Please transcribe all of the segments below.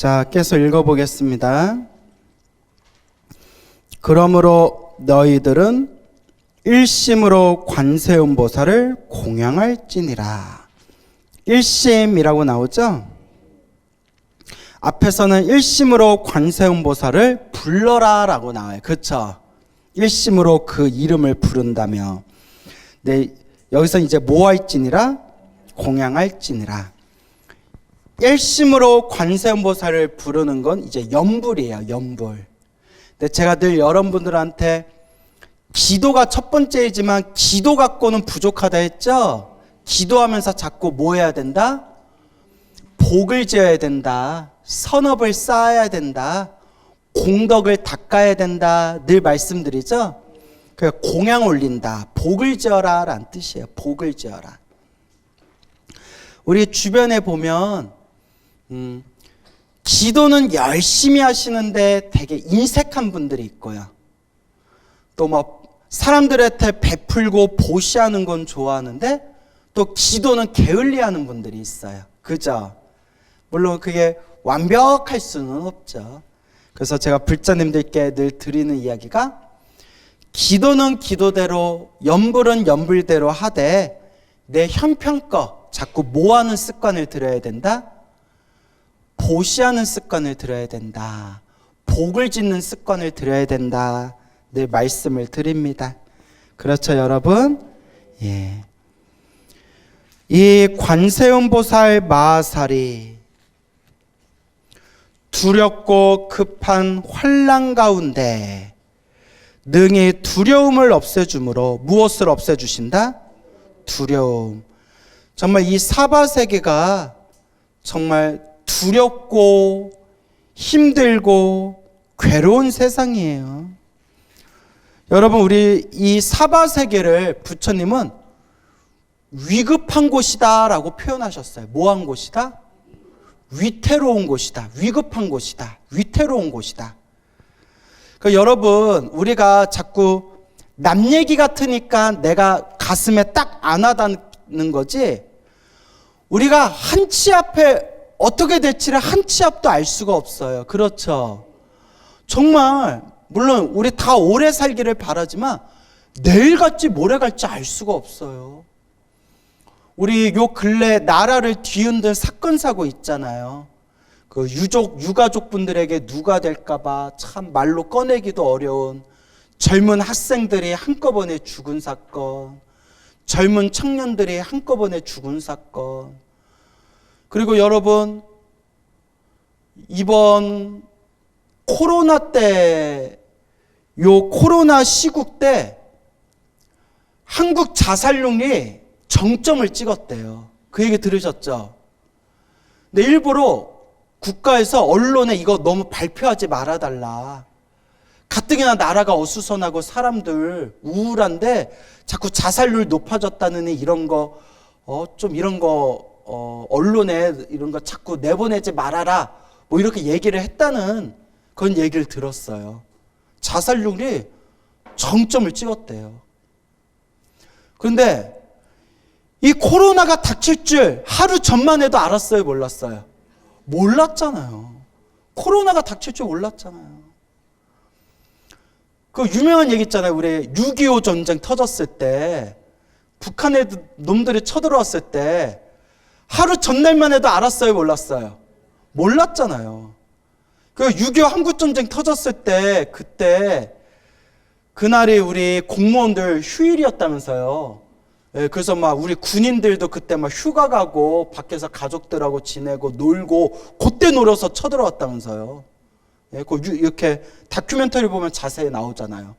자, 계속 읽어보겠습니다. 그러므로 너희들은 일심으로 관세음보살을 공양할지니라. 일심이라고 나오죠? 앞에서는 일심으로 관세음보살을 불러라 라고 나와요. 그렇죠? 일심으로 그 이름을 부른다며. 네, 여기서 이제 뭐 할지니라? 공양할지니라. 일심으로 관세음보살을 부르는 건 이제 연불이에요. 연불. 근데 제가 늘 여러분들한테 기도가 첫 번째이지만 기도 갖고는 부족하다 했죠? 기도하면서 자꾸 뭐 해야 된다? 복을 지어야 된다. 선업을 쌓아야 된다. 공덕을 닦아야 된다. 늘 말씀드리죠? 그러니까 공양 올린다. 복을 지어라 라는 뜻이에요. 복을 지어라. 우리 주변에 보면 기도는 열심히 하시는데 되게 인색한 분들이 있고요. 또 뭐 사람들한테 베풀고 보시하는 건 좋아하는데 또 기도는 게을리하는 분들이 있어요. 그죠? 물론 그게 완벽할 수는 없죠. 그래서 제가 불자님들께 늘 드리는 이야기가 기도는 기도대로 연불은 연불대로 하되 내 형편껏 자꾸 뭐하는 습관을 들여야 된다? 보시하는 습관을 들여야 된다. 복을 짓는 습관을 들여야 된다. 늘 말씀을 드립니다. 그렇죠, 여러분? 예. 이 관세음보살 마하살이 두렵고 급한 환난 가운데 능히 두려움을 없애주므로 무엇을 없애주신다? 두려움. 정말 이 사바세계가 정말 두렵고 힘들고 괴로운 세상이에요. 여러분, 우리 이 사바세계를 부처님은 위급한 곳이다 라고 표현하셨어요. 뭐한 곳이다? 위태로운 곳이다. 위급한 곳이다. 위태로운 곳이다. 그러니까 여러분, 우리가 자꾸 남 얘기 같으니까 내가 가슴에 딱 안 와닿는 거지, 우리가 한 치 앞에 어떻게 될지를 한 치 앞도 알 수가 없어요. 그렇죠? 정말 물론 우리 다 오래 살기를 바라지만 내일 갈지 모레 갈지 알 수가 없어요. 우리 요 근래 나라를 뒤흔든 사건 사고 있잖아요. 그 유가족분들에게 누가 될까봐 참 말로 꺼내기도 어려운 젊은 학생들이 한꺼번에 죽은 사건, 젊은 청년들이 한꺼번에 죽은 사건. 그리고 여러분, 이번 코로나 때, 요 코로나 시국 때 한국 자살률이 정점을 찍었대요. 그 얘기 들으셨죠? 근데 일부러 국가에서 언론에 이거 너무 발표하지 말아달라. 가뜩이나 나라가 어수선하고 사람들 우울한데 자꾸 자살률 높아졌다느니 이런 거, 언론에 이런 거 자꾸 내보내지 말아라. 뭐 이렇게 얘기를 했다는 그런 얘기를 들었어요. 자살률이 정점을 찍었대요. 그런데 이 코로나가 닥칠 줄 하루 전만 해도 알았어요, 몰랐어요? 몰랐잖아요. 코로나가 닥칠 줄 몰랐잖아요. 그 유명한 얘기 있잖아요. 우리 6.25 전쟁 터졌을 때 북한에 놈들이 쳐들어왔을 때 하루 전날만 해도 알았어요, 몰랐어요? 몰랐잖아요. 그 6.25 한국전쟁 터졌을 때 그때 그날이 우리 공무원들 휴일이었다면서요. 예, 그래서 막 우리 군인들도 그때 막 휴가 가고 밖에서 가족들하고 지내고 놀고 그때 놀아서 쳐들어왔다면서요. 예, 이렇게 다큐멘터리 보면 자세히 나오잖아요.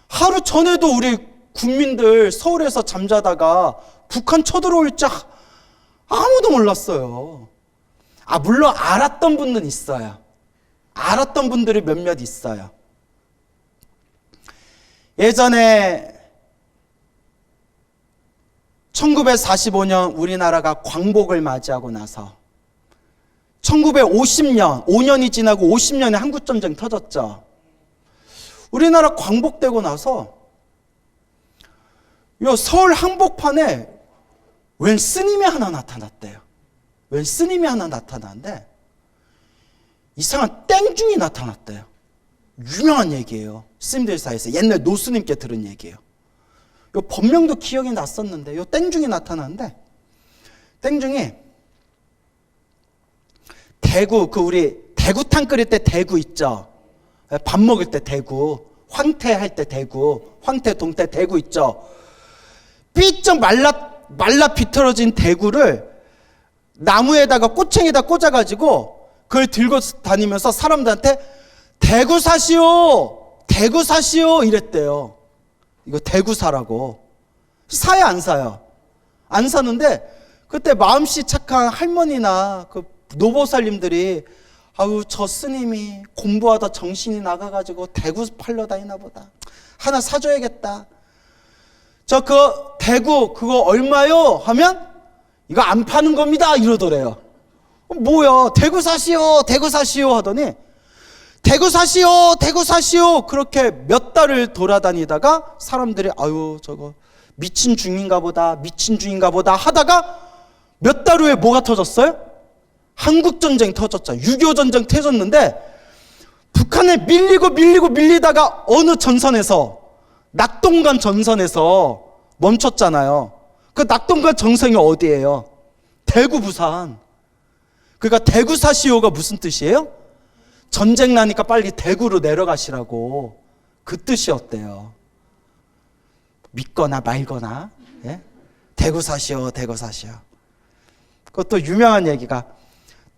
하루 전에도 우리 국민들 서울에서 잠자다가 북한 쳐들어올 줄 아무도 몰랐어요. 물론 알았던 분은 있어요. 알았던 분들이 몇몇 있어요. 예전에 1945년 우리나라가 광복을 맞이하고 나서 1950년, 5년이 지나고 50년에 한국전쟁 터졌죠. 우리나라 광복되고 나서 서울 한복판에 웬 스님이 하나 나타났대요. 웬 스님이 하나 나타났는데 이상한 땡중이 나타났대요. 유명한 얘기예요. 스님들 사이에서 옛날 노스님께 들은 얘기예요. 요 법명도 기억이 났었는데 요 땡중이 나타나는데, 땡중이 대구, 우리 대구탕 끓일 때 대구 있죠? 밥 먹을 때 대구, 황태할 때 대구, 황태 동태 대구 있죠? 삐쩍 말라 비틀어진 대구를 나무에다가 꼬챙이에다 꽂아가지고 그걸 들고 다니면서 사람들한테 대구 사시오, 대구 사시오 이랬대요. 이거 대구 사라고. 사요, 안 사요? 안 사는데 그때 마음씨 착한 할머니나 그 노보살님들이 아유, 저 스님이 공부하다 정신이 나가가지고 대구 팔러 다니나 보다. 하나 사줘야겠다. 저 그 대구 그거 얼마요? 하면 이거 안 파는 겁니다 이러더래요. 뭐야, 대구 사시오, 대구 사시오 하더니 대구 사시오, 대구 사시오 그렇게 몇 달을 돌아다니다가 사람들이 아유, 저거 미친 중인가 보다, 미친 중인가 보다 하다가 몇 달 후에 뭐가 터졌어요? 한국전쟁 터졌죠. 6.25전쟁 터졌는데 북한에 밀리다가 어느 전선에서, 낙동강 전선에서 멈췄잖아요. 그 낙동강 전선이 어디예요? 대구, 부산. 그러니까 대구 사시오가 무슨 뜻이에요? 전쟁 나니까 빨리 대구로 내려가시라고, 그 뜻이었대요. 믿거나 말거나. 예? 대구 사시오, 대구 사시오. 그것도 유명한 얘기가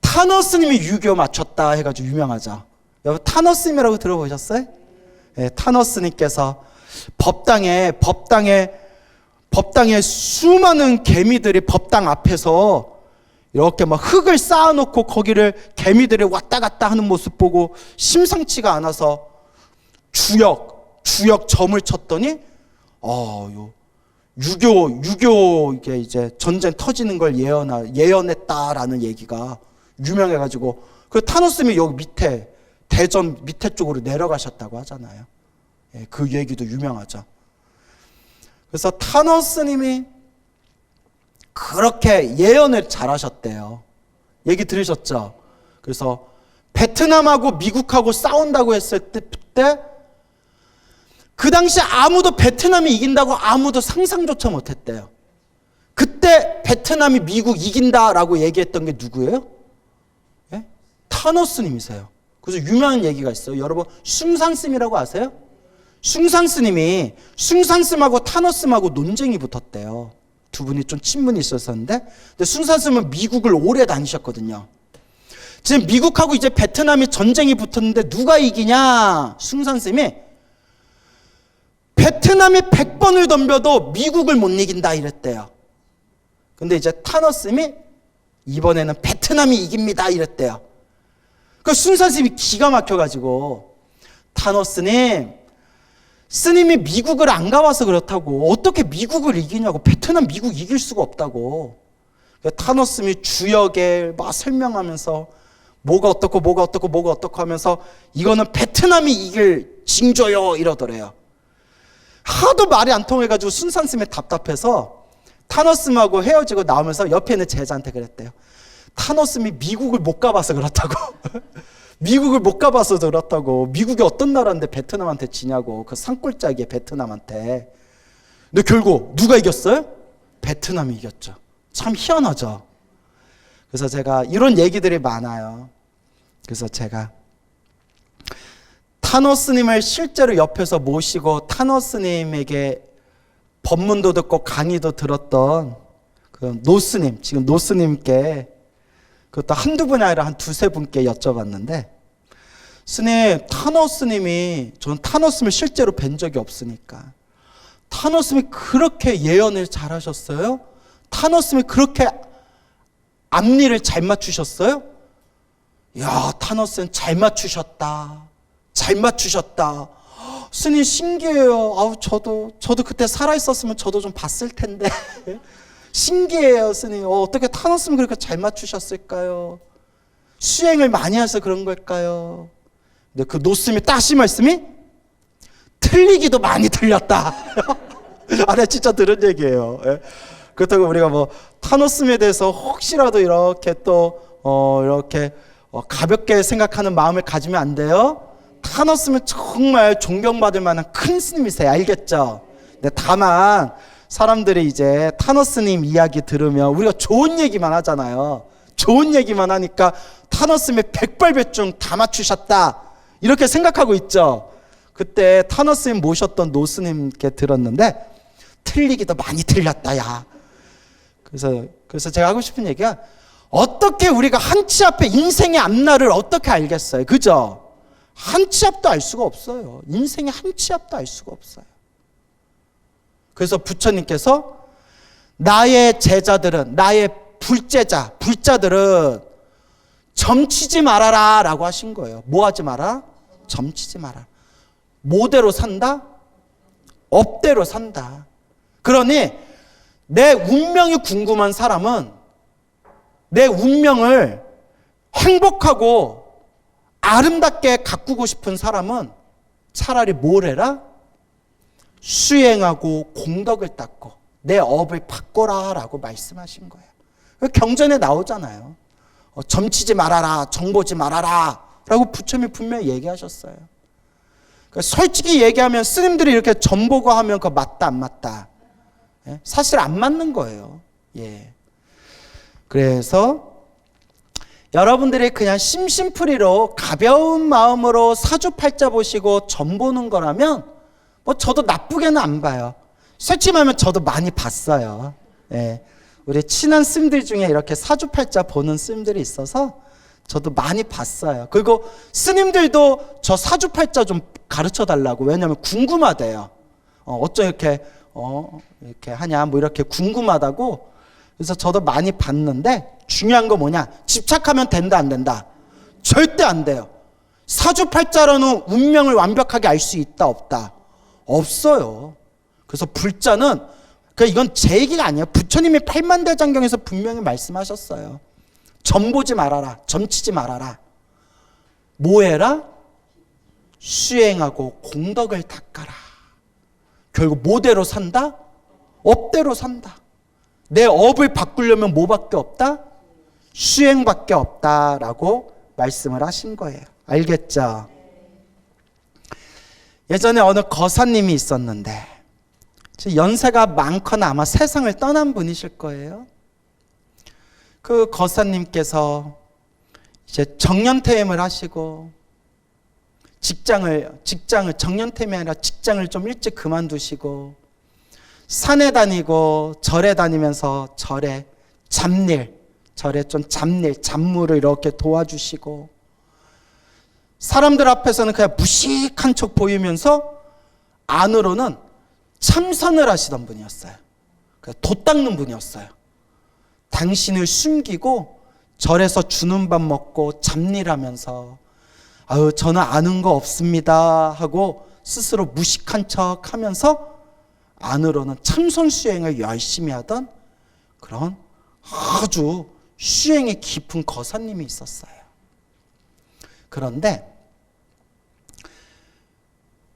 타너 스님이 유교 맞췄다 해가지고 유명하죠. 여러분 타너 스님이라고 들어보셨어요? 예, 타너 스님께서 법당에 수많은 개미들이 법당 앞에서 이렇게 막 흙을 쌓아놓고 거기를 개미들이 왔다 갔다 하는 모습 보고 심상치가 않아서 주역 점을 쳤더니 유교 이게 이제 전쟁 터지는 걸 예언했다라는 얘기가 유명해가지고 그 타노 스님이 여기 밑에 대전 밑에 쪽으로 내려가셨다고 하잖아요. 예, 그 얘기도 유명하죠. 그래서 타노 스님이 그렇게 예언을 잘하셨대요. 얘기 들으셨죠? 그래서 베트남하고 미국하고 싸운다고 했을 때 그 당시 아무도 베트남이 이긴다고 아무도 상상조차 못했대요. 그때 베트남이 미국 이긴다라고 얘기했던 게 누구예요? 예? 타노 스님이세요. 그래서 유명한 얘기가 있어요. 여러분 숭산 스님이라고 아세요? 숭산 스님이 숭산 스님하고 타노 스님하고 논쟁이 붙었대요. 두 분이 좀 친분이 있었는데, 근데 숭산 스님은 미국을 오래 다니셨거든요. 지금 미국하고 이제 베트남이 전쟁이 붙었는데 누가 이기냐? 숭산 스님이 베트남이 100번을 덤벼도 미국을 못 이긴다 이랬대요. 근데 이제 타너 스님이 이번에는 베트남이 이깁니다 이랬대요. 그 숭산 스님이 기가 막혀가지고 타너 스님이 미국을 안 가봐서 그렇다고 어떻게 미국을 이기냐고, 베트남 미국 이길 수가 없다고. 타너 스님이 주역에 막 설명하면서 뭐가 어떻고 하면서 이거는 베트남이 이길 징조요 이러더래요. 하도 말이 안 통해가지고 숭산 스님이 답답해서 타너 스님하고 헤어지고 나오면서 옆에 있는 제자한테 그랬대요. 타너 스님이 미국을 못 가봐서 그렇다고. 미국을 못 가봐서 그렇다고. 미국이 어떤 나라인데 베트남한테 지냐고. 그 산골짜기에 베트남한테. 근데 결국 누가 이겼어요? 베트남이 이겼죠. 참 희한하죠. 그래서 제가 이런 얘기들이 많아요. 그래서 제가 타노 스님을 실제로 옆에서 모시고 타노 스님에게 법문도 듣고 강의도 들었던 그 노스님, 지금 노스님께, 그것도 한두 분이 아니라 한 두세 분께 여쭤봤는데, 스님, 타노 스님이, 저는 타노 스님을 실제로 뵌 적이 없으니까, 타노 스님이 그렇게 예언을 잘 하셨어요? 타노 스님이 그렇게 앞니를 잘 맞추셨어요? 야, 타노 스님 잘 맞추셨다. 잘 맞추셨다. 스님 신기해요. 아우, 저도 그때 살아있었으면 저도 좀 봤을 텐데. 신기해요, 스님. 어떻게 타노 스님 그렇게 잘 맞추셨을까요? 수행을 많이 해서 그런 걸까요? 근데 그 노스님이 딱 하신 말씀이 틀리기도 많이 틀렸다. 아, 내가 진짜 들은 얘기예요. 그렇다고 우리가 뭐 타노 스님에 대해서 혹시라도 이렇게 또 이렇게 가볍게 생각하는 마음을 가지면 안 돼요. 타노스면 정말 존경받을 만한 큰 스님이세요. 알겠죠? 근데 다만 사람들이 이제 타노스님 이야기 들으면 우리가 좋은 얘기만 하잖아요. 좋은 얘기만 하니까 타노스면 백발백중 다 맞추셨다 이렇게 생각하고 있죠. 그때 타노스님 모셨던 노스님께 들었는데 틀리기도 많이 틀렸다 야. 그래서 제가 하고 싶은 얘기가 어떻게 우리가 한치 앞에 인생의 앞날을 어떻게 알겠어요? 그죠? 한치 앞도 알 수가 없어요. 인생의 한치 앞도 알 수가 없어요. 그래서 부처님께서 나의 제자들은, 나의 불자들은 점치지 말아라 라고 하신 거예요. 뭐 하지 마라? 점치지 마라. 뭐대로 산다? 업대로 산다. 그러니 내 운명이 궁금한 사람은 내 운명을 행복하고 아름답게 가꾸고 싶은 사람은 차라리 뭘 해라? 수행하고 공덕을 닦고 내 업을 바꿔라 라고 말씀하신 거예요. 경전에 나오잖아요. 점치지 말아라, 정보지 말아라 라고 부처님이 분명히 얘기하셨어요. 그러니까 솔직히 얘기하면 스님들이 이렇게 점보고 하면 그거 맞다 안 맞다? 사실 안 맞는 거예요. 예. 그래서 여러분들이 그냥 심심풀이로 가벼운 마음으로 사주팔자 보시고 점보는 거라면 뭐 저도 나쁘게는 안 봐요. 솔직히 말하면 저도 많이 봤어요. 예. 우리 친한 스님들 중에 이렇게 사주팔자 보는 스님들이 있어서 저도 많이 봤어요. 그리고 스님들도 저 사주팔자 좀 가르쳐 달라고. 왜냐하면 궁금하대요. 어쩜 이렇게 하냐 뭐 이렇게 궁금하다고. 그래서 저도 많이 봤는데 중요한 거 뭐냐? 집착하면 된다 안 된다? 절대 안 돼요. 사주팔자로는 운명을 완벽하게 알 수 있다 없다? 없어요. 그래서 불자는 이건 제 얘기가 아니에요. 부처님이 팔만대장경에서 분명히 말씀하셨어요. 점보지 말아라. 점치지 말아라. 뭐 해라? 수행하고 공덕을 닦아라. 결국 뭐대로 산다? 업대로 산다. 내 업을 바꾸려면 뭐밖에 없다? 수행밖에 없다라고 말씀을 하신 거예요. 알겠죠? 예전에 어느 거사님이 있었는데 연세가 많거나 아마 세상을 떠난 분이실 거예요. 그 거사님께서 이제 정년퇴임을 하시고 직장을 정년퇴임이 아니라 직장을 좀 일찍 그만두시고 산에 다니고 절에 다니면서 절에 잡일을 이렇게 도와주시고 사람들 앞에서는 그냥 무식한 척 보이면서 안으로는 참선을 하시던 분이었어요. 도 닦는 분이었어요. 당신을 숨기고 절에서 주는 밥 먹고 잡일하면서 아유 저는 아는 거 없습니다 하고 스스로 무식한 척 하면서 안으로는 참선 수행을 열심히 하던 그런 아주 수행이 깊은 거사님이 있었어요. 그런데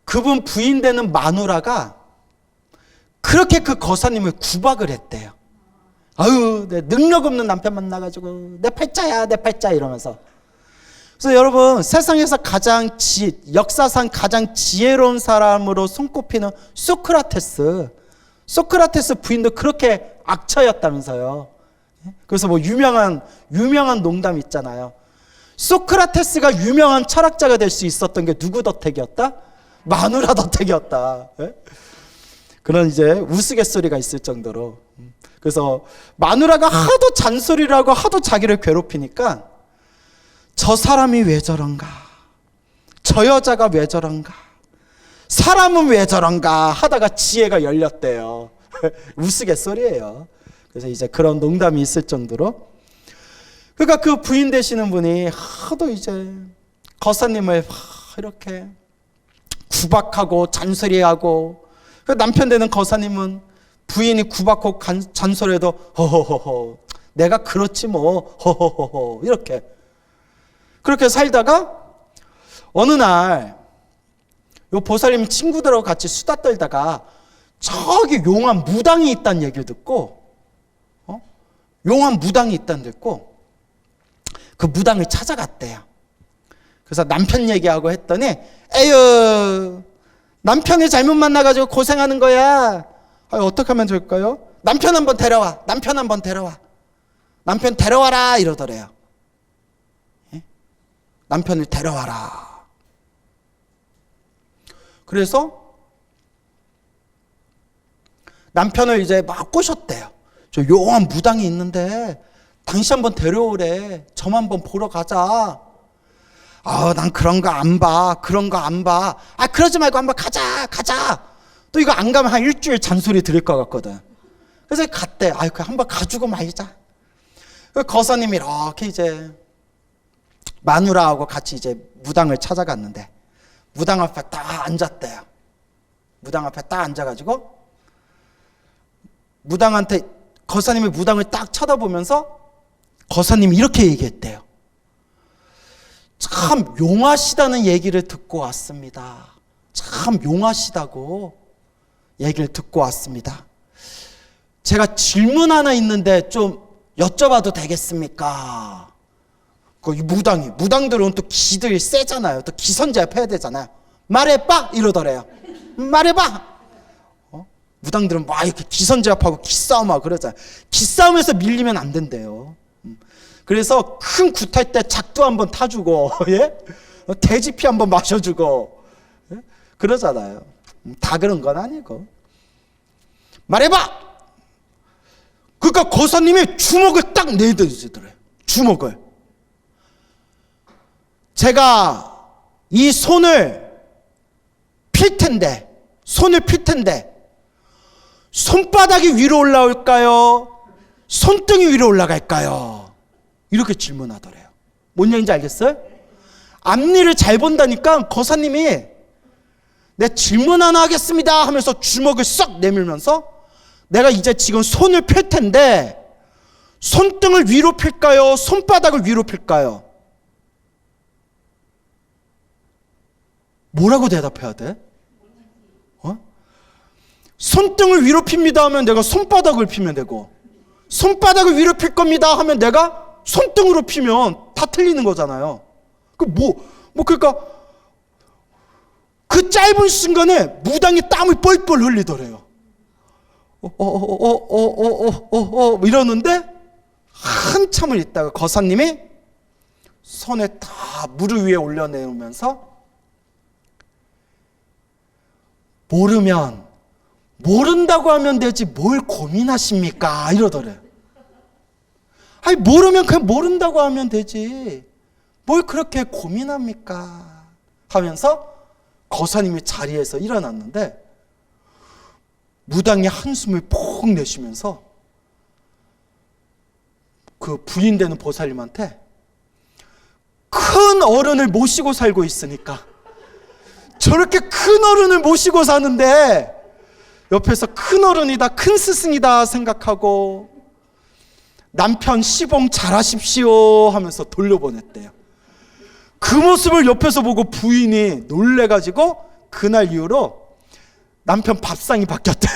그분 부인 되는 마누라가 그렇게 그 거사님을 구박을 했대요. 아유, 내 능력 없는 남편 만나가지고 내 팔자야 이러면서. 그래서 여러분 세상에서 역사상 가장 지혜로운 사람으로 손꼽히는 소크라테스 부인도 그렇게 악처였다면서요. 그래서 뭐 유명한 농담 있잖아요. 소크라테스가 유명한 철학자가 될 수 있었던 게 누구 덕택이었다? 마누라 덕택이었다. 그런 이제 우스갯소리가 있을 정도로. 그래서 마누라가 하도 잔소리를 하고 하도 자기를 괴롭히니까 저 사람이 왜 저런가? 저 여자가 왜 저런가? 사람은 왜 저런가? 하다가 지혜가 열렸대요. 우스갯소리예요. 그래서 이제 그런 농담이 있을 정도로. 그러니까 그 부인 되시는 분이 하도 이제 거사님을 이렇게 구박하고 잔소리하고 그 남편 되는 거사님은 부인이 구박하고 잔소리해도 허허허허 내가 그렇지 뭐 허허허허 이렇게 그렇게 살다가 어느 날 요 보살님 친구들하고 같이 수다 떨다가 저기 용한 무당이 있다는 얘기를 듣고 용한 무당이 있다는 걸 듣고 그 무당을 찾아갔대요. 그래서 남편 얘기하고 했더니 에휴 남편이 잘못 만나가지고 고생하는 거야. 어떻게 하면 좋을까요? 남편 한번 데려와. 남편 한번 데려와. 남편 데려와라 이러더래요. 예? 남편을 데려와라. 그래서 남편을 이제 막 꼬셨대요. 저 요한 무당이 있는데 당신 한번 데려오래. 점 한번 보러 가자. 난 그런 거 안 봐. 그런 거 안 봐. 그러지 말고 한번 가자. 또 이거 안 가면 한 일주일 잔소리 들을 것 같거든. 그래서 갔대. 그냥 한번 가주고 말자. 거사님이 이렇게 이제 마누라하고 같이 이제 무당을 찾아갔는데 무당 앞에 딱 앉았대요. 무당 앞에 딱 앉아가지고 무당한테 거사님이 무당을 딱 쳐다보면서 거사님이 이렇게 얘기했대요. 참 용하시다는 얘기를 듣고 왔습니다. 참 용하시다고 얘기를 듣고 왔습니다. 제가 질문 하나 있는데 좀 여쭤봐도 되겠습니까? 그 무당들은 또 기들 세잖아요. 또 기선제압 해야 되잖아요. 말해봐 이러더래요. 말해봐. 무당들은 막 이렇게 기선제압하고 기싸움하고 그러잖아요. 기싸움에서 밀리면 안 된대요. 그래서 큰 굿할 때 작두 한번 타주고, 예? 돼지피 한번 마셔주고, 예? 그러잖아요. 다 그런 건 아니고. 말해봐! 그러니까 거사님이 주먹을 딱 내드시더래요. 주먹을. 제가 이 손을 필 텐데, 손바닥이 위로 올라올까요? 손등이 위로 올라갈까요? 이렇게 질문하더래요. 뭔 얘기인지 알겠어요? 앞니를 잘 본다니까 거사님이 내 질문 하나 하겠습니다 하면서 주먹을 썩 내밀면서 내가 이제 지금 손을 필 텐데 손등을 위로 필까요? 손바닥을 위로 필까요? 뭐라고 대답해야 돼? 손등을 위로 핍니다 하면 내가 손바닥을 피면 되고 손바닥을 위로 필 겁니다 하면 내가 손등으로 피면 다 틀리는 거잖아요. 그러니까 그 짧은 순간에 무당이 땀을 뻘뻘 흘리더래요. 이러는데 한참을 있다가 거사님이 손에 다 무릎 위에 올려내면서 모른다고 하면 되지 뭘 고민하십니까? 이러더래요. 모르면 그냥 모른다고 하면 되지 뭘 그렇게 고민합니까? 하면서 거사님이 자리에서 일어났는데 무당이 한숨을 푹 내쉬면서 그 부인되는 보살님한테 큰 어른을 모시고 살고 있으니까 저렇게 큰 어른을 모시고 사는데 옆에서 큰 어른이다, 큰 스승이다 생각하고 남편 시봉 잘하십시오 하면서 돌려보냈대요. 그 모습을 옆에서 보고 부인이 놀래가지고 그날 이후로 남편 밥상이 바뀌었대요.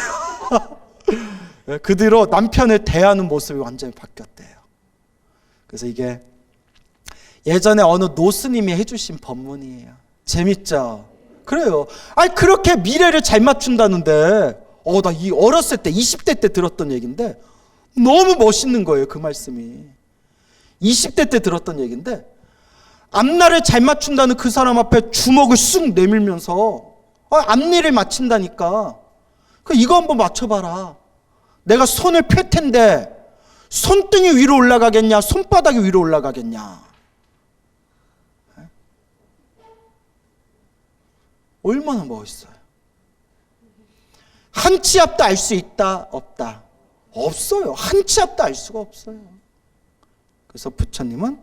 그 뒤로 남편을 대하는 모습이 완전히 바뀌었대요. 그래서 이게 예전에 어느 노스님이 해주신 법문이에요. 재밌죠? 그래요. 그렇게 미래를 잘 맞춘다는데 나 이 어렸을 때 20대 때 들었던 얘기인데 너무 멋있는 거예요. 그 말씀이 20대 때 들었던 얘기인데 앞날을 잘 맞춘다는 그 사람 앞에 주먹을 쑥 내밀면서 앞니를 맞춘다니까 이거 한번 맞춰봐라. 내가 손을 펼 텐데 손등이 위로 올라가겠냐 손바닥이 위로 올라가겠냐. 얼마나 멋있어요. 한 치 앞도 알 수 있다 없다? 없어요. 한 치 앞도 알 수가 없어요. 그래서 부처님은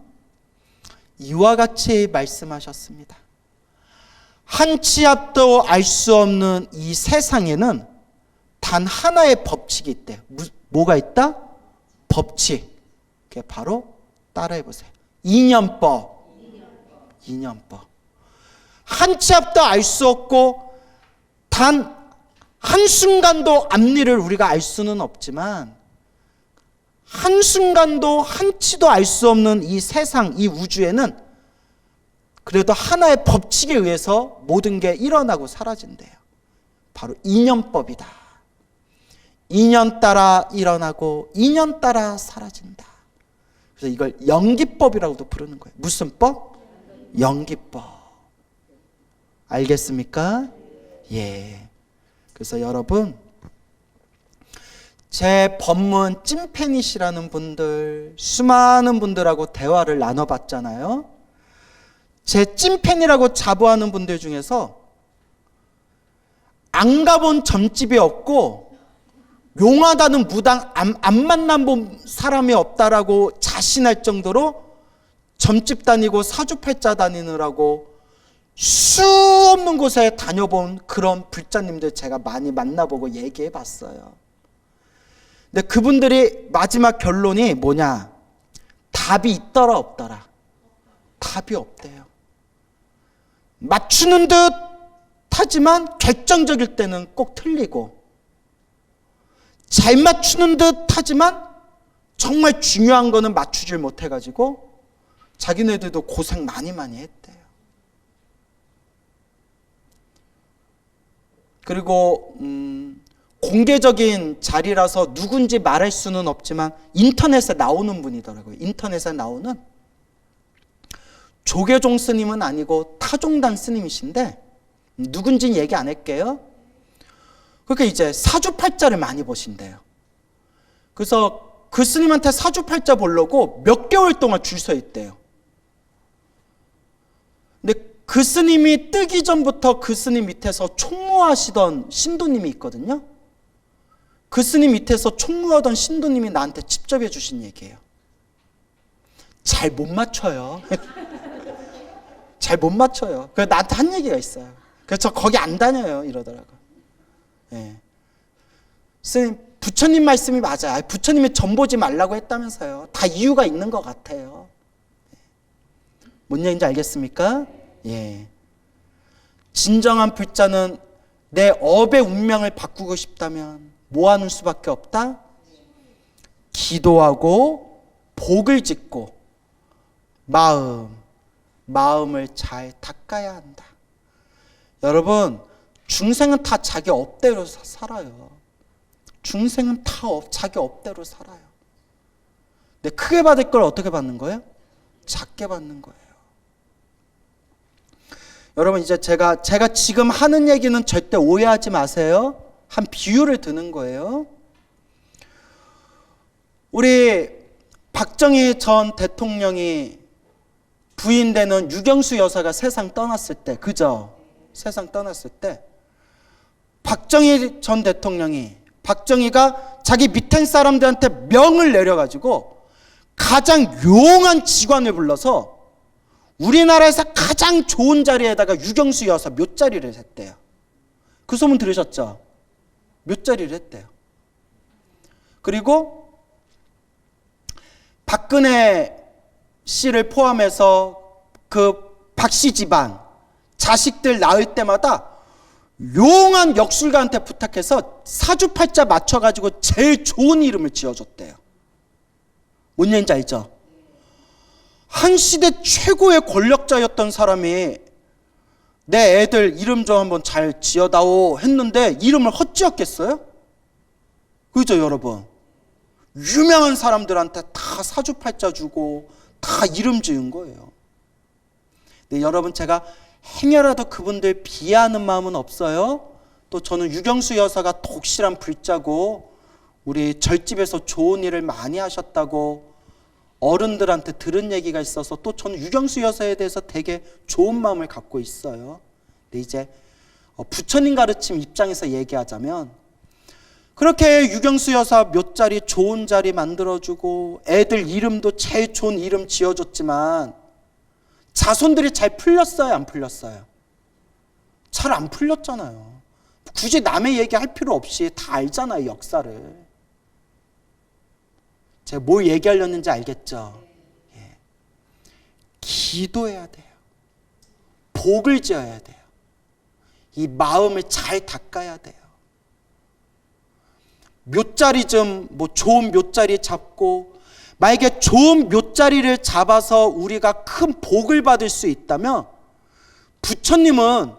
이와 같이 말씀하셨습니다. 한 치 앞도 알 수 없는 이 세상에는 단 하나의 법칙이 있대요. 뭐가 있다? 법칙. 그게 바로 따라해 보세요. 인연법. 한 치 앞도 알 수 없고 단 한순간도 앞니를 우리가 알 수는 없지만 한순간도 한치도 알 수 없는 이 세상, 이 우주에는 그래도 하나의 법칙에 의해서 모든 게 일어나고 사라진대요. 바로 인연법이다. 인연 따라 일어나고 인연 따라 사라진다. 그래서 이걸 연기법이라고도 부르는 거예요. 무슨 법? 연기법. 알겠습니까? 예. 그래서 여러분, 제 법문 찐팬이시라는 분들, 수많은 분들하고 대화를 나눠봤잖아요. 제 찐팬이라고 자부하는 분들 중에서 안 가본 점집이 없고 용하다는 무당 안 만나본 사람이 없다라고 자신할 정도로 점집 다니고 사주팔자 다니느라고 수 없는 곳에 다녀본 그런 불자님들 제가 많이 만나보고 얘기해 봤어요. 근데 그분들이 마지막 결론이 뭐냐? 답이 있더라 없더라? 답이 없대요. 맞추는 듯 하지만 결정적일 때는 꼭 틀리고, 잘 맞추는 듯 하지만 정말 중요한 거는 맞추질 못해가지고 자기네들도 고생 많이 했대요. 그리고 공개적인 자리라서 누군지 말할 수는 없지만 인터넷에 나오는 분이더라고요. 인터넷에 나오는 조계종 스님은 아니고 타종단 스님이신데 누군지는 얘기 안 할게요. 그러니까 이제 사주팔자를 많이 보신대요. 그래서 그 스님한테 사주팔자 보려고 몇 개월 동안 줄 서 있대요. 근데 그 스님이 뜨기 전부터 그 스님 밑에서 총무하시던 신도님이 있거든요. 그 스님 밑에서 총무하던 신도님이 나한테 직접 해주신 얘기예요. 잘 못 맞춰요. 잘 못 맞춰요. 그래서 나한테 한 얘기가 있어요. 그래서 저 거기 안 다녀요 이러더라고요. 예. 스님, 부처님 말씀이 맞아요. 부처님이 점 보지 말라고 했다면서요. 다 이유가 있는 것 같아요. 뭔 얘기인지 알겠습니까? 예. 진정한 불자는 내 업의 운명을 바꾸고 싶다면 뭐 하는 수밖에 없다? 기도하고 복을 짓고 마음을 잘 닦아야 한다. 여러분, 중생은 다 자기 업대로 살아요. 중생은 다 자기 업대로 살아요. 근데 크게 받을 걸 어떻게 받는 거예요? 작게 받는 거예요. 여러분, 이제 제가 지금 하는 얘기는 절대 오해하지 마세요. 한 비유를 드는 거예요. 우리 박정희 전 대통령이 부인되는 유경수 여사가 세상 떠났을 때, 그죠? 세상 떠났을 때 박정희 전 대통령이, 박정희가 자기 밑에 사람들한테 명을 내려가지고 가장 용한 직원을 불러서 우리나라에서 가장 좋은 자리에다가 유경수 여사 몇 자리를 했대요. 그 소문 들으셨죠? 몇 자리를 했대요. 그리고 박근혜 씨를 포함해서 그 박씨 집안 자식들 낳을 때마다 용한 역술가한테 부탁해서 사주팔자 맞춰가지고 제일 좋은 이름을 지어줬대요. 뭔 얘기인지 알죠? 한 시대 최고의 권력자였던 사람이 내 애들 이름 좀 한번 잘 지어다오 했는데 이름을 헛지었겠어요? 그죠 여러분? 유명한 사람들한테 다 사주팔자 주고 다 이름 지은 거예요. 근데 여러분, 제가 행여라도 그분들 비하하는 마음은 없어요. 또 저는 유경수 여사가 독실한 불자고 우리 절집에서 좋은 일을 많이 하셨다고 어른들한테 들은 얘기가 있어서 또 저는 유경수 여사에 대해서 되게 좋은 마음을 갖고 있어요. 근데 이제 부처님 가르침 입장에서 얘기하자면 그렇게 유경수 여사 몇 자리 좋은 자리 만들어주고 애들 이름도 제일 좋은 이름 지어줬지만 자손들이 잘 풀렸어요, 안 풀렸어요? 잘 안 풀렸잖아요. 굳이 남의 얘기할 필요 없이 다 알잖아요, 역사를. 제가 뭘 얘기하려는지 알겠죠? 예. 기도해야 돼요. 복을 지어야 돼요. 이 마음을 잘 닦아야 돼요. 묘자리 좋은 묘자리 잡고, 만약에 좋은 묘자리를 잡아서 우리가 큰 복을 받을 수 있다면 부처님은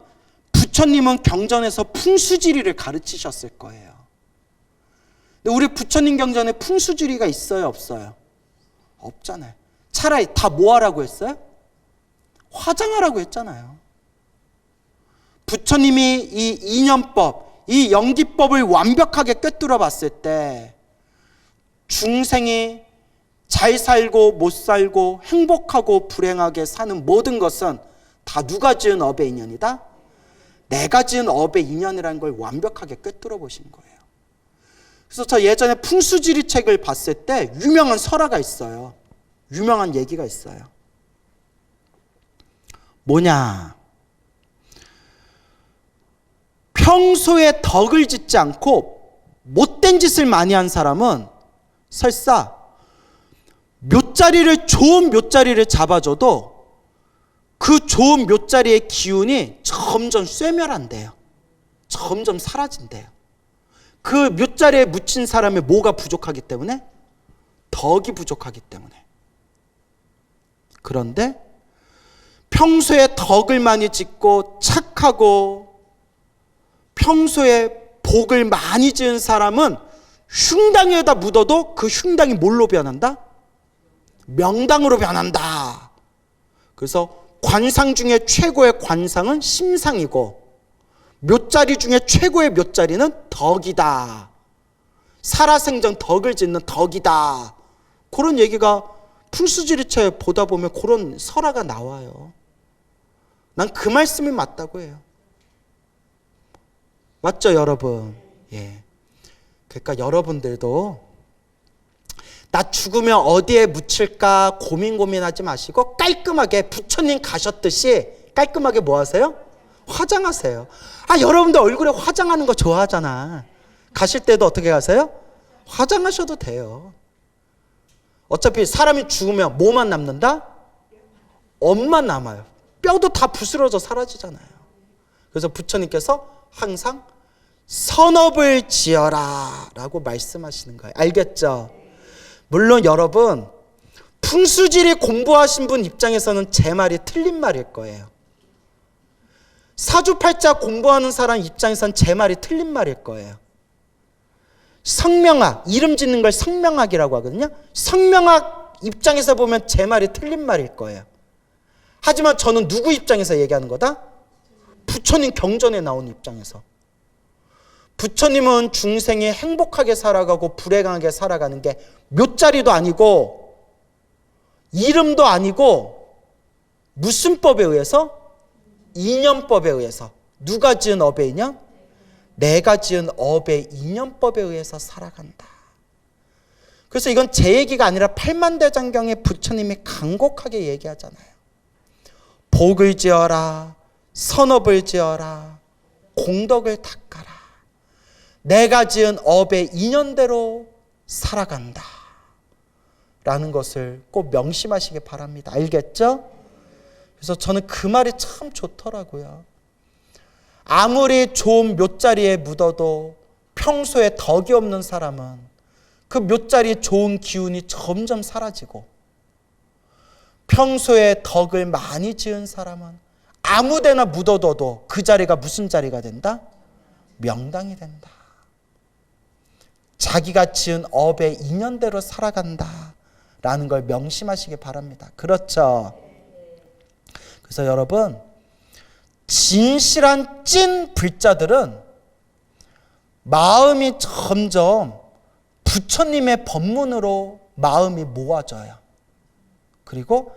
경전에서 풍수지리를 가르치셨을 거예요. 근데 우리 부처님 경전에 풍수지리가 있어요, 없어요? 없잖아요. 차라리 다 뭐 하라고 했어요? 화장하라고 했잖아요. 부처님이 이 인연법, 이 연기법을 완벽하게 꿰뚫어 봤을 때 중생이 잘 살고 못 살고 행복하고 불행하게 사는 모든 것은 다 누가 지은 업의 인연이다? 내가 지은 업의 인연이라는 걸 완벽하게 꿰뚫어 보신 거예요. 그래서 저 예전에 풍수지리 책을 봤을 때 유명한 설화가 있어요. 유명한 얘기가 있어요. 뭐냐? 평소에 덕을 짓지 않고 못된 짓을 많이 한 사람은 설사 좋은 묘자리를 잡아줘도 그 좋은 묘자리의 기운이 점점 쇠멸한대요. 점점 사라진대요. 그 묘자리에 묻힌 사람의 뭐가 부족하기 때문에? 덕이 부족하기 때문에. 그런데 평소에 덕을 많이 짓고 착하고 평소에 복을 많이 지은 사람은 흉당에다 묻어도 그 흉당이 뭘로 변한다? 명당으로 변한다. 그래서 관상 중에 최고의 관상은 심상이고 묘자리 중에 최고의 묘자리는 덕이다. 살아생전 덕을 짓는 덕이다. 그런 얘기가 풍수지리체 보다 보면 그런 설화가 나와요. 난 그 말씀이 맞다고 해요. 맞죠, 여러분? 예. 그러니까 여러분들도 나 죽으면 어디에 묻힐까 고민하지 마시고 깔끔하게 부처님 가셨듯이 깔끔하게 뭐 하세요? 화장하세요. 여러분들 얼굴에 화장하는 거 좋아하잖아. 가실 때도 어떻게 가세요? 화장하셔도 돼요. 어차피 사람이 죽으면 뭐만 남는다? 업만 남아요. 뼈도 다 부스러져 사라지잖아요. 그래서 부처님께서 항상 선업을 지어라 라고 말씀하시는 거예요. 알겠죠? 물론 여러분 풍수지리 공부하신 분 입장에서는 제 말이 틀린 말일 거예요. 사주팔자 공부하는 사람 입장에서는 제 말이 틀린 말일 거예요. 성명학, 이름 짓는 걸 성명학이라고 하거든요. 성명학 입장에서 보면 제 말이 틀린 말일 거예요. 하지만 저는 누구 입장에서 얘기하는 거다? 부처님 경전에 나온 입장에서. 부처님은 중생이 행복하게 살아가고 불행하게 살아가는 게 묘자리도 아니고 이름도 아니고 무슨 법에 의해서? 인연법에 의해서. 누가 지은 업의 인연? 내가 지은 업의 인연법에 의해서 살아간다. 그래서 이건 제 얘기가 아니라 팔만대장경에 부처님이 간곡하게 얘기하잖아요. 복을 지어라, 선업을 지어라, 공덕을 닦아라. 내가 지은 업의 인연대로 살아간다 라는 것을 꼭 명심하시기 바랍니다. 알겠죠? 그래서 저는 그 말이 참 좋더라고요. 아무리 좋은 묘자리에 묻어도 평소에 덕이 없는 사람은 그 묘자리의 좋은 기운이 점점 사라지고, 평소에 덕을 많이 지은 사람은 아무 데나 묻어둬도 그 자리가 무슨 자리가 된다? 명당이 된다. 자기가 지은 업의 인연대로 살아간다 라는 걸 명심하시기 바랍니다. 그렇죠? 그래서 여러분, 진실한 찐 불자들은 마음이 점점 부처님의 법문으로 마음이 모아져요. 그리고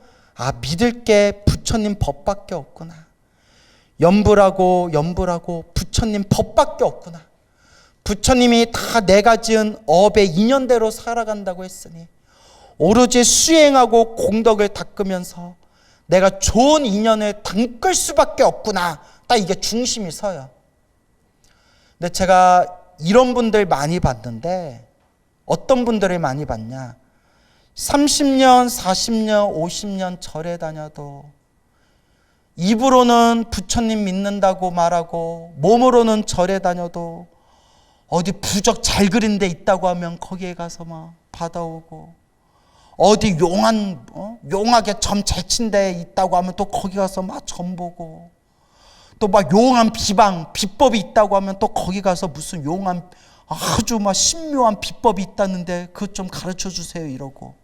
믿을 게 부처님 법밖에 없구나. 염불하고 부처님 법밖에 없구나. 부처님이 다 내가 지은 업의 인연대로 살아간다고 했으니 오로지 수행하고 공덕을 닦으면서 내가 좋은 인연을 담글 수밖에 없구나. 딱 이게 중심이 서요. 근데 제가 이런 분들 많이 봤는데 어떤 분들을 많이 봤냐? 30년, 40년, 50년 절에 다녀도 입으로는 부처님 믿는다고 말하고 몸으로는 절에 다녀도 어디 부적 잘 그린 데 있다고 하면 거기에 가서 막 받아오고, 어디 용하게 점 잘 친 데 있다고 하면 또 거기 가서 막 점 보고, 또 막 용한 비법이 있다고 하면 또 거기 가서 무슨 용한 아주 막 신묘한 비법이 있다는데 그것 좀 가르쳐 주세요 이러고.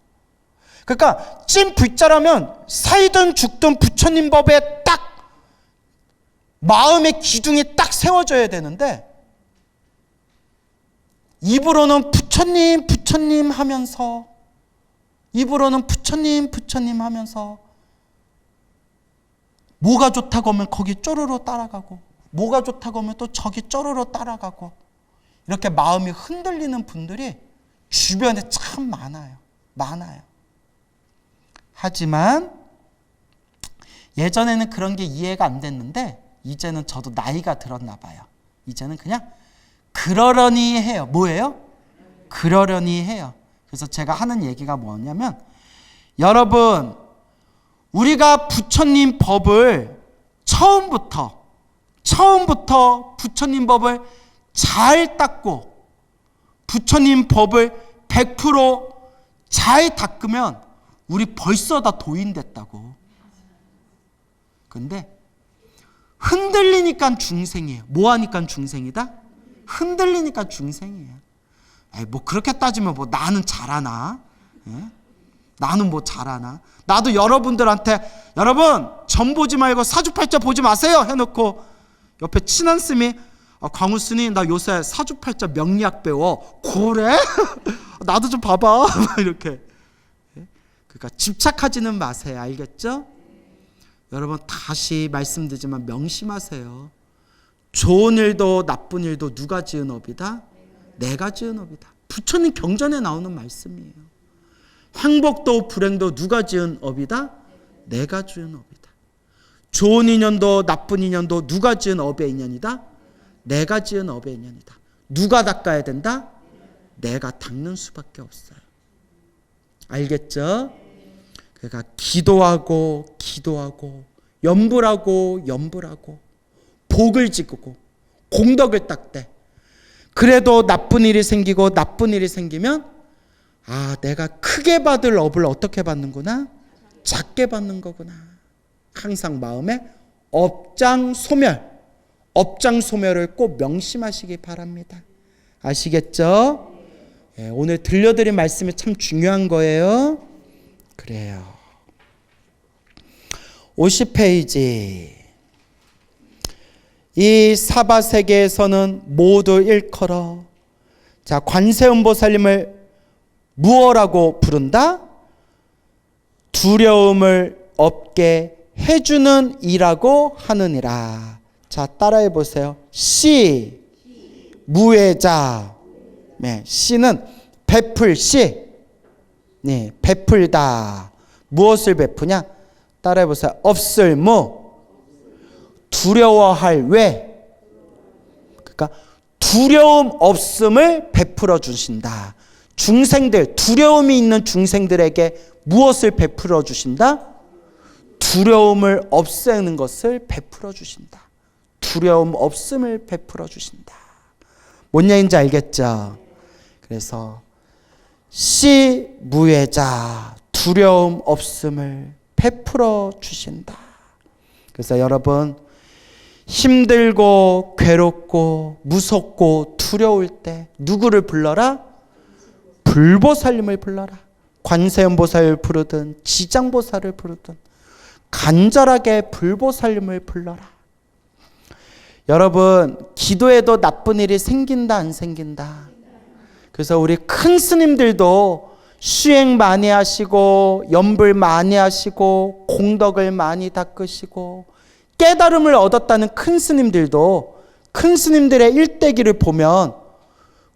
그러니까 찐 불자라면 살든 죽든 부처님 법에 딱 마음의 기둥이 딱 세워져야 되는데, 입으로는 부처님 부처님 하면서, 입으로는 부처님 부처님 하면서 뭐가 좋다고 하면 거기 쪼르르 따라가고, 뭐가 좋다고 하면 또 저기 쪼르르 따라가고, 이렇게 마음이 흔들리는 분들이 주변에 참 많아요. 하지만 예전에는 그런 게 이해가 안 됐는데 이제는 저도 나이가 들었나 봐요. 이제는 그냥 그러려니 해요. 뭐예요? 그러려니 해요. 그래서 제가 하는 얘기가 뭐냐면, 여러분, 우리가 부처님 법을 처음부터 부처님 법을 잘 닦고 부처님 법을 100% 잘 닦으면 우리 벌써 다 도인됐다고. 근데 흔들리니까 중생이에요. 뭐 하니까 중생이다? 흔들리니까 중생이에요. 뭐 그렇게 따지면 뭐 나는 잘하나? 예? 나는 뭐 잘하나? 나도 여러분들한테 여러분 점 보지 말고 사주팔자 보지 마세요 해놓고 옆에 친한 스님이 광우 스님 나 요새 사주팔자 명리학 배워. 그래? 나도 좀 봐봐. 이렇게. 그러니까 집착하지는 마세요. 알겠죠? 여러분 다시 말씀드리지만 명심하세요. 좋은 일도 나쁜 일도 누가 지은 업이다? 내가 지은 업이다. 부처님 경전에 나오는 말씀이에요. 행복도 불행도 누가 지은 업이다? 내가 지은 업이다. 좋은 인연도 나쁜 인연도 누가 지은 업의 인연이다? 내가 지은 업의 인연이다. 누가 닦아야 된다? 내가 닦는 수밖에 없어요. 알겠죠? 그러니까 기도하고 염불하고 복을 지고 공덕을 닦되, 그래도 나쁜 일이 생기면 내가 크게 받을 업을 어떻게 받는구나? 작게 받는 거구나. 항상 마음에 업장소멸을 꼭 명심하시기 바랍니다. 아시겠죠? 네, 오늘 들려드린 말씀이 참 중요한 거예요. 그래요. 50페이지. 이 사바세계에서는 모두 일컬어. 자, 관세음보살님을 무엇라고 부른다? 두려움을 없게 해주는 이라고 하느니라. 자, 따라해 보세요. 시, 무해자. 네, 시는 베풀 시. 네, 베풀다. 무엇을 베푸냐? 따라해 보세요. 없을 무. 두려워할 왜. 그러니까 두려움 없음을 베풀어 주신다. 중생들, 두려움이 있는 중생들에게 무엇을 베풀어 주신다? 두려움을 없애는 것을 베풀어 주신다. 두려움 없음을 베풀어 주신다. 뭔 얘기인지 알겠죠? 그래서 시무해자, 두려움 없음을 베풀어 주신다. 그래서 여러분, 힘들고 괴롭고 무섭고 두려울 때 누구를 불러라? 불보살님을 불러라. 관세음보살을 부르든 지장보살을 부르든 간절하게 불보살님을 불러라. 여러분, 기도해도 나쁜 일이 생긴다 안 생긴다? 그래서 우리 큰 스님들도 수행 많이 하시고 염불 많이 하시고 공덕을 많이 닦으시고 깨달음을 얻었다는 큰 스님들도 큰 스님들의 일대기를 보면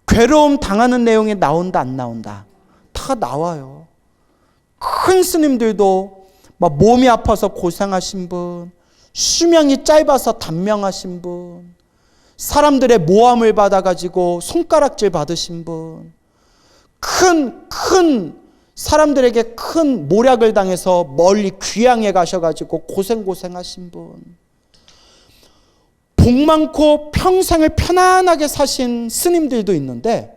괴로움 당하는 내용이 나온다 안 나온다? 다 나와요. 큰 스님들도 막 몸이 아파서 고생하신 분, 수명이 짧아서 단명하신 분, 사람들의 모함을 받아가지고 손가락질 받으신 분, 큰 사람들에게 큰 모략을 당해서 멀리 귀향에 가셔가지고 고생하신 분, 복 많고 평생을 편안하게 사신 스님들도 있는데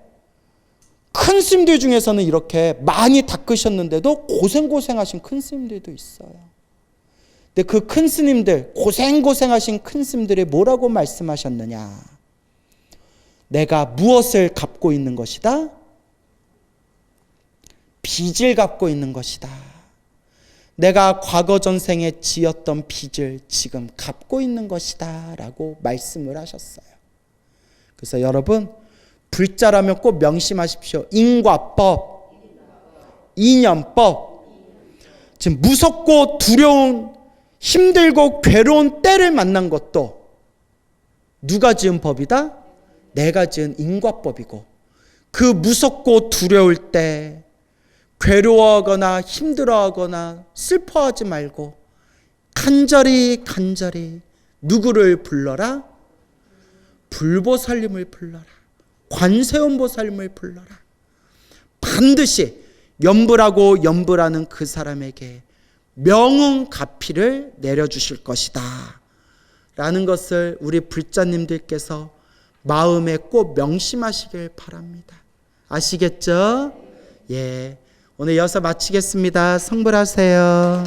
큰 스님들 중에서는 이렇게 많이 닦으셨는데도 고생하신 큰 스님들도 있어요. 근데 그 큰 스님들, 고생하신 큰 스님들이 뭐라고 말씀하셨느냐? 내가 무엇을 갖고 있는 것이다? 빚을 갖고 있는 것이다. 내가 과거 전생에 지었던 빚을 지금 갚고 있는 것이다 라고 말씀을 하셨어요. 그래서 여러분, 불자라면 꼭 명심하십시오. 인과법, 인연법. 지금 무섭고 두려운, 힘들고 괴로운 때를 만난 것도 누가 지은 법이다? 내가 지은 인과법이고, 그 무섭고 두려울 때 괴로워하거나 힘들어하거나 슬퍼하지 말고 간절히 누구를 불러라? 불보살님을 불러라. 관세음보살님을 불러라. 반드시 염불하는 그 사람에게 명운가피를 내려주실 것이다 라는 것을 우리 불자님들께서 마음에 꼭 명심하시길 바랍니다. 아시겠죠? 예. 오늘 여기서 마치겠습니다. 성불하세요.